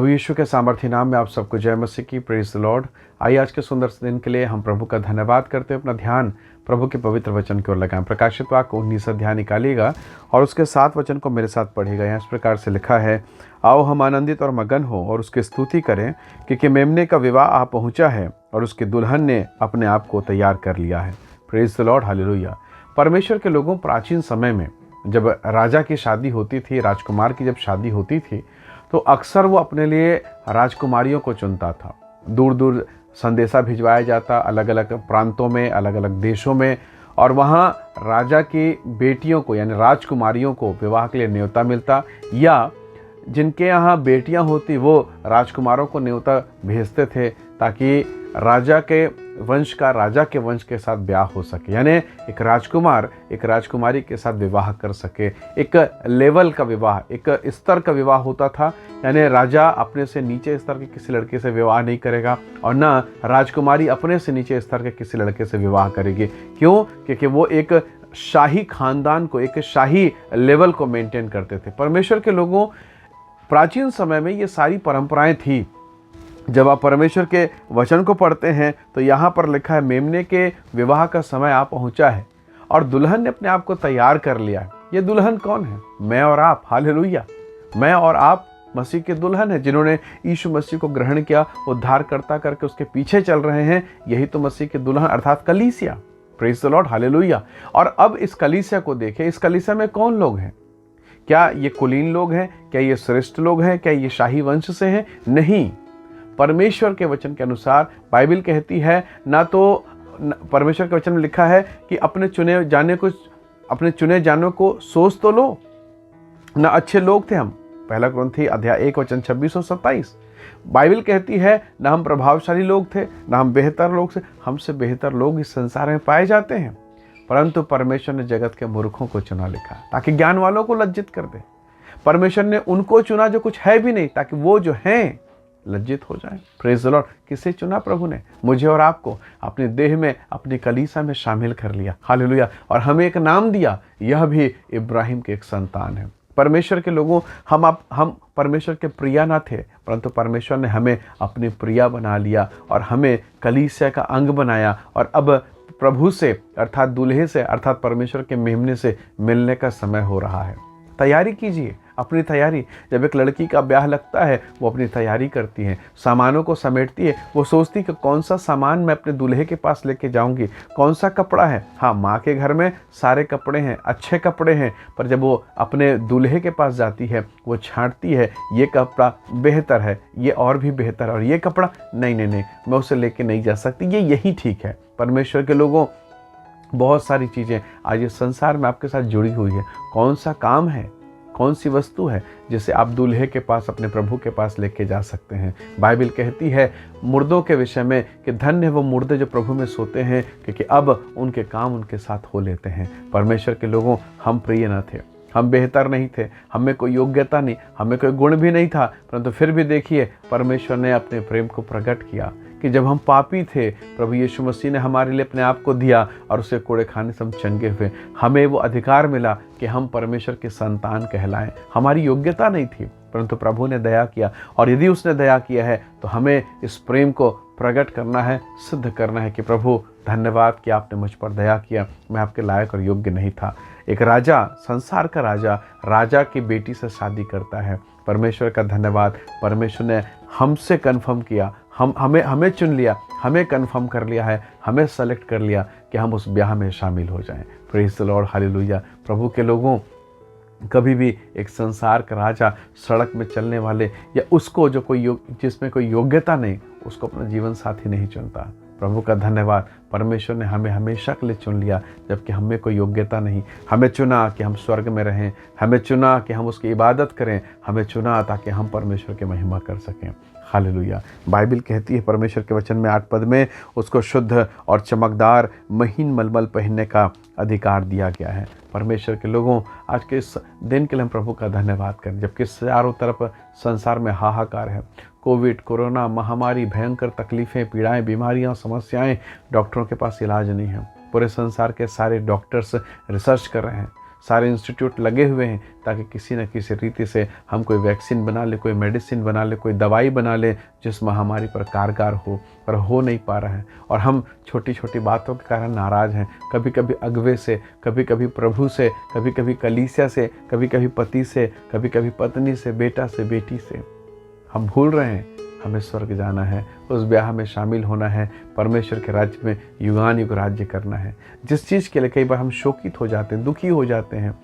प्रभु यीशु के सामर्थ्य नाम में आप सबको जय मसीह की। Praise the Lord. आइए आज के सुंदर दिन के लिए हम प्रभु का धन्यवाद करते हुए अपना ध्यान प्रभु के पवित्र वचन की ओर लगाएं। प्रकाशित वाक्य 19 अध्याय निकालिएगा और उसके 7 वचन को मेरे साथ पढ़िएगा। यहाँ इस प्रकार से लिखा है, आओ हम आनंदित और मगन हो और उसकी स्तुति करें, क्योंकि मेमने का विवाह आ पहुँचा है और उसके दुल्हन ने अपने आप को तैयार कर लिया है। Praise the lord, hallelujah. परमेश्वर के लोगों, प्राचीन समय में जब राजा की शादी होती थी, राजकुमार की जब शादी होती थी, तो अक्सर वो अपने लिए राजकुमारियों को चुनता था। दूर दूर संदेशा भिजवाया जाता, अलग अलग प्रांतों में, अलग अलग देशों में, और वहाँ राजा की बेटियों को यानी राजकुमारियों को विवाह के लिए न्योता मिलता, या जिनके यहाँ बेटियाँ होती वो राजकुमारों को न्योता भेजते थे ताकि राजा के वंश के साथ ब्याह हो सके। यानी एक राजकुमार एक राजकुमारी के साथ विवाह कर सके। एक लेवल का विवाह, एक स्तर का विवाह होता था। यानी राजा अपने से नीचे स्तर के किसी लड़के से विवाह नहीं करेगा और ना राजकुमारी अपने से नीचे स्तर के किसी लड़के से विवाह करेगी। क्यों? क्योंकि वो एक शाही खानदान को, एक शाही लेवल को मेंटेन करते थे। परमेश्वर के लोगों, प्राचीन समय में ये सारी परंपराएं थी। जब आप परमेश्वर के वचन को पढ़ते हैं तो यहाँ पर लिखा है, मेमने के विवाह का समय आ पहुँचा है और दुल्हन ने अपने आप को तैयार कर लिया है। ये दुल्हन कौन है? मैं और आप। हालेलुया। मैं और आप मसीह के दुल्हन है, जिन्होंने यीशु मसीह को ग्रहण किया, उद्धारकर्ता करके उसके पीछे चल रहे हैं। यही तो मसीह के दुल्हन अर्थात कलीसिया। Praise the lord, hallelujah. और अब इस कलीसिया को देखें, इस कलीसिया में कौन लोग हैं? क्या ये कुलीन लोग हैं? क्या ये श्रेष्ठ लोग हैं? क्या ये शाही वंश से हैं? नहीं। परमेश्वर के वचन के अनुसार बाइबल कहती है, ना तो परमेश्वर के वचन में लिखा है कि अपने चुने जाने को सोच तो लो। ना अच्छे लोग थे हम। पहला कुरिन्थी अध्याय 1 वचन 26 और 27। बाइबल कहती है, ना हम प्रभावशाली लोग थे, ना हम बेहतर लोग थे। हमसे बेहतर लोग इस संसार में पाए जाते हैं, परंतु परमेश्वर ने जगत के मूर्खों को चुना लिखा ताकि ज्ञान वालों को लज्जित कर दे। परमेश्वर ने उनको चुना जो कुछ है भी नहीं, ताकि वो जो हैं लज्जित हो जाए। Praise the Lord. किसे चुना? प्रभु ने मुझे और आपको अपने देह में, अपनी कलीसिया में शामिल कर लिया। हालेलुया। और हमें एक नाम दिया, यह भी इब्राहिम के एक संतान है। परमेश्वर के लोगों, हम परमेश्वर के प्रिया ना थे, परंतु परमेश्वर ने हमें अपनी प्रिया बना लिया और हमें कलीसिया का अंग बनाया। और अब प्रभु से अर्थात दूल्हे से अर्थात परमेश्वर के मेमने से मिलने का समय हो रहा है। तैयारी कीजिए, अपनी तैयारी। जब एक लड़की का ब्याह लगता है, वो अपनी तैयारी करती है, सामानों को समेटती है। वो सोचती कि कौन सा सामान मैं अपने दूल्हे के पास लेके जाऊंगी, कौन सा कपड़ा है। हाँ, माँ के घर में सारे कपड़े हैं, अच्छे कपड़े हैं, पर जब वो अपने दूल्हे के पास जाती है, वो छांटती है, ये कपड़ा बेहतर है, ये और भी बेहतर है, और ये कपड़ा नहीं, मैं उसे लेके नहीं जा सकती, ये यही ठीक है। परमेश्वर के लोगों, बहुत सारी चीज़ें आज इस संसार में आपके साथ जुड़ी हुई है। कौन सा काम है, कौन सी वस्तु है जिसे आप दूल्हे के पास, अपने प्रभु के पास लेके जा सकते हैं? बाइबल कहती है मुर्दों के विषय में कि धन्य है वो मुर्दे जो प्रभु में सोते हैं, क्योंकि अब उनके काम उनके साथ हो लेते हैं। परमेश्वर के लोगों, हम प्रिय न थे, हम बेहतर नहीं थे, हमें कोई योग्यता नहीं, हमें कोई गुण भी नहीं था, परंतु फिर भी देखिए परमेश्वर ने अपने प्रेम को प्रकट किया कि जब हम पापी थे, प्रभु यीशु मसीह ने हमारे लिए अपने आप को दिया और उसे कोड़े खाने से हम चंगे हुए। हमें वो अधिकार मिला कि हम परमेश्वर के संतान कहलाएं। हमारी योग्यता नहीं थी, परंतु प्रभु ने दया किया, और यदि उसने दया किया है तो हमें इस प्रेम को प्रकट करना है, सिद्ध करना है कि प्रभु धन्यवाद कि आपने मुझ पर दया किया, मैं आपके लायक और योग्य नहीं था। एक राजा, संसार का राजा की बेटी से शादी करता है। परमेश्वर का धन्यवाद, परमेश्वर ने हमसे कन्फर्म किया, हमें चुन लिया, हमें कन्फर्म कर लिया है, हमें सेलेक्ट कर लिया कि हम उस ब्याह में शामिल हो जाएं। Praise the lord, hallelujah. प्रभु के लोगों, कभी भी एक संसार का राजा सड़क में चलने वाले या उसको जो जिसमें कोई योग्यता नहीं, उसको अपना जीवन साथी नहीं चुनता। प्रभु का धन्यवाद, परमेश्वर ने हमें हमेशा के लिए चुन लिया, जबकि हमें कोई योग्यता नहीं। हमें चुना कि हम स्वर्ग में रहें, हमें चुना कि हम उसकी इबादत करें, हमें चुना ताकि हम परमेश्वर की महिमा कर सकें। हालेलुया। बाइबल कहती है परमेश्वर के वचन में 8 पद में, उसको शुद्ध और चमकदार महीन मलमल पहनने का अधिकार दिया गया है। परमेश्वर के लोगों, आज के इस दिन के लिए हम प्रभु का धन्यवाद करें, जबकि चारों तरफ संसार में हाहाकार है। कोविड, कोरोना महामारी, भयंकर तकलीफ़ें, पीड़ाएं, बीमारियां, समस्याएं, डॉक्टरों के पास इलाज नहीं है। पूरे संसार के सारे डॉक्टर्स रिसर्च कर रहे हैं, सारे इंस्टीट्यूट लगे हुए हैं ताकि किसी न किसी रीति से हम कोई वैक्सीन बना ले, कोई मेडिसिन बना ले, कोई दवाई बना ले जिस महामारी पर कारगर हो, पर हो नहीं पा रहा है। और हम छोटी छोटी बातों के कारण नाराज़ हैं, कभी कभी अगुवे से, कभी कभी प्रभु से, कभी कभी कलीसिया से, कभी कभी पति से, कभी कभी पत्नी से, बेटा से, बेटी से। हम भूल रहे हैं हमें स्वर्ग जाना है, उस ब्याह में शामिल होना है, परमेश्वर के राज्य में युगान युग राज्य करना है। जिस चीज़ के लिए कई बार हम शोकित हो जाते हैं, दुखी हो जाते हैं,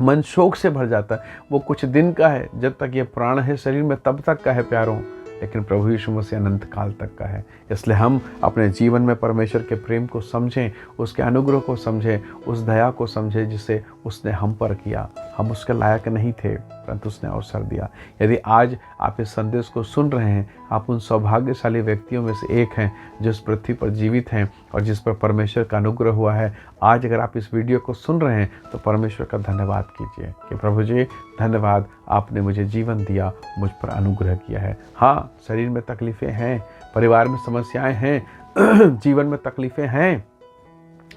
मन शोक से भर जाता है, वो कुछ दिन का है, जब तक ये प्राण है शरीर में तब तक का है प्यारों, लेकिन प्रभु यीशु मसीह अनंत काल तक का है। इसलिए हम अपने जीवन में परमेश्वर के प्रेम को समझें, उसके अनुग्रह को समझें, उस दया को समझें जिसे उसने हम पर किया। हम उसके लायक नहीं थे, परंतु उसने अवसर दिया। यदि आज आप इस संदेश को सुन रहे हैं, आप उन सौभाग्यशाली व्यक्तियों में से एक हैं जो इस पृथ्वी पर जीवित हैं और जिस पर परमेश्वर का अनुग्रह हुआ है। आज अगर आप इस वीडियो को सुन रहे हैं तो परमेश्वर का धन्यवाद कीजिए कि प्रभु जी धन्यवाद, आपने मुझे जीवन दिया, मुझ पर अनुग्रह किया है। हाँ, शरीर में तकलीफ़ें हैं, परिवार में समस्याएं हैं, जीवन में तकलीफ़ें हैं,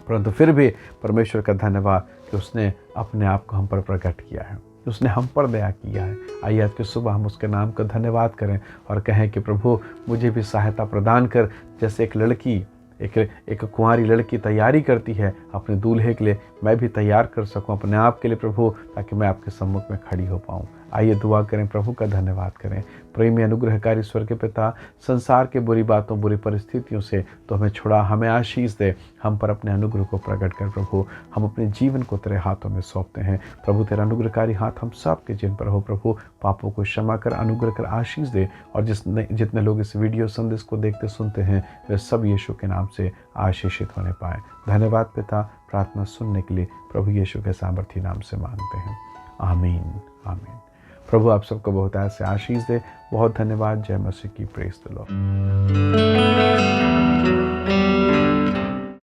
परंतु फिर भी परमेश्वर का धन्यवाद कि उसने अपने आप को हम पर प्रकट किया है, उसने हम पर दया किया है। आइए आज की सुबह हम उसके नाम का धन्यवाद करें और कहें कि प्रभु मुझे भी सहायता प्रदान कर, जैसे एक लड़की एक कुंवारी लड़की तैयारी करती है अपने दूल्हे के लिए, मैं भी तैयार कर सकूं अपने आप के लिए प्रभु, ताकि मैं आपके सम्मुख में खड़ी हो पाऊं। आइए दुआ करें, प्रभु का धन्यवाद करें। प्रेमी अनुग्रहकारी स्वर्ग के पिता, संसार के बुरी बातों, बुरी परिस्थितियों से तो हमें छुड़ा, हमें आशीष दे, हम पर अपने अनुग्रह को प्रकट कर प्रभु। हम अपने जीवन को तेरे हाथों में सौंपते हैं प्रभु। तेरा अनुग्रहकारी हाथ हम सब के जिन पर हो प्रभु। पापों को क्षमा कर, अनुग्रह कर, आशीष दे। और जितने लोग इस वीडियो संदेश को देखते सुनते हैं वे सब यीशु के नाम से आशीषित होने पाए। धन्यवाद पिता, प्रार्थना सुनने के लिए प्रभु यीशु के सामर्थी नाम से मांगते हैं, आमीन आमीन। प्रभु आप सबको बहुत ऐसे आशीष दे। बहुत धन्यवाद। जय मसीह की। Praise the Lord.